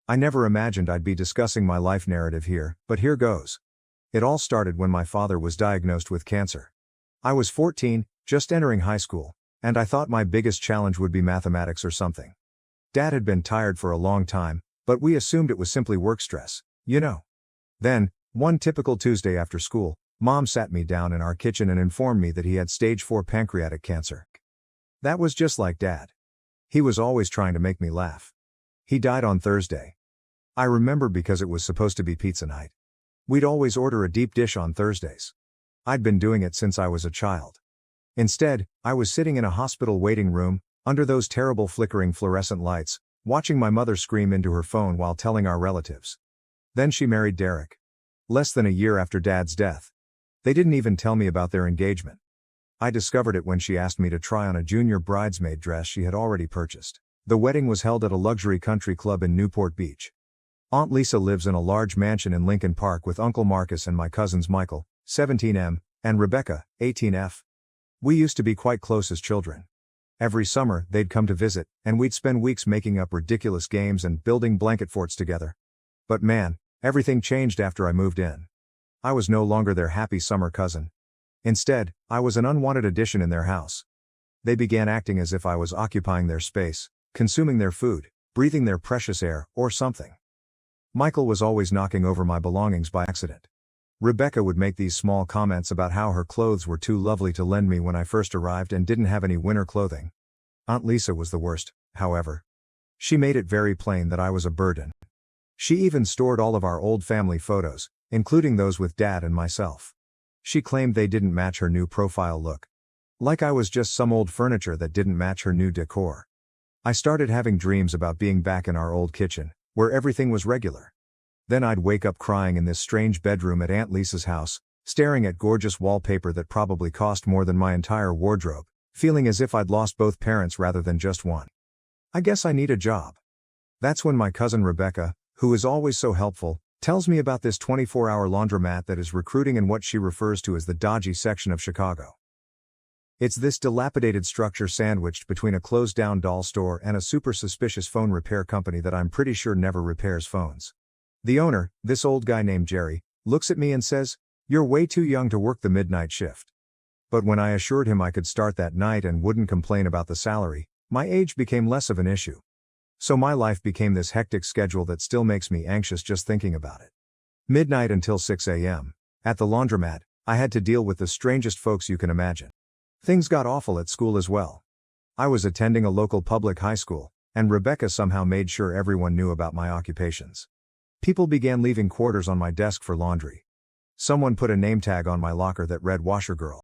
I never imagined I'd be discussing my life narrative here, but here goes. It all started when my father was diagnosed with cancer. I was 14, just entering high school, and I thought my biggest challenge would be mathematics or something. Dad had been tired for a long time, but we assumed it was simply work stress, you know. Then, one typical Tuesday after school, Mom sat me down in our kitchen and informed me that he had stage 4 pancreatic cancer. That was just like Dad. He was always trying to make me laugh. He died on Thursday. I remember because it was supposed to be pizza night. We'd always order a deep dish on Thursdays. I'd been doing it since I was a child. Instead, I was sitting in a hospital waiting room, under those terrible flickering fluorescent lights, watching my mother scream into her phone while telling our relatives. Then she married Derek. Less than a year after Dad's death. They didn't even tell me about their engagement. I discovered it when she asked me to try on a junior bridesmaid dress she had already purchased. The wedding was held at a luxury country club in Newport Beach. Aunt Lisa lives in a large mansion in Lincoln Park with Uncle Marcus and my cousins Michael, 17M, and Rebecca, 18F. We used to be quite close as children. Every summer, they'd come to visit, and we'd spend weeks making up ridiculous games and building blanket forts together. But man, everything changed after I moved in. I was no longer their happy summer cousin. Instead, I was an unwanted addition in their house. They began acting as if I was occupying their space, consuming their food, breathing their precious air, or something. Michael was always knocking over my belongings by accident. Rebecca would make these small comments about how her clothes were too lovely to lend me when I first arrived and didn't have any winter clothing. Aunt Lisa was the worst, however. She made it very plain that I was a burden. She even stored all of our old family photos, including those with Dad and myself. She claimed they didn't match her new profile look. Like I was just some old furniture that didn't match her new decor. I started having dreams about being back in our old kitchen, where everything was regular. Then I'd wake up crying in this strange bedroom at Aunt Lisa's house, staring at gorgeous wallpaper that probably cost more than my entire wardrobe, feeling as if I'd lost both parents rather than just one. I guess I need a job. That's when my cousin Rebecca, who is always so helpful, tells me about this 24-hour laundromat that is recruiting in what she refers to as the dodgy section of Chicago. It's this dilapidated structure sandwiched between a closed-down doll store and a super suspicious phone repair company that I'm pretty sure never repairs phones. The owner, this old guy named Jerry, looks at me and says, "You're way too young to work the midnight shift." But when I assured him I could start that night and wouldn't complain about the salary, my age became less of an issue. So my life became this hectic schedule that still makes me anxious just thinking about it. Midnight until 6 a.m. At the laundromat, I had to deal with the strangest folks you can imagine. Things got awful at school as well. I was attending a local public high school, and Rebecca somehow made sure everyone knew about my occupations. People began leaving quarters on my desk for laundry. Someone put a name tag on my locker that read "Washer Girl."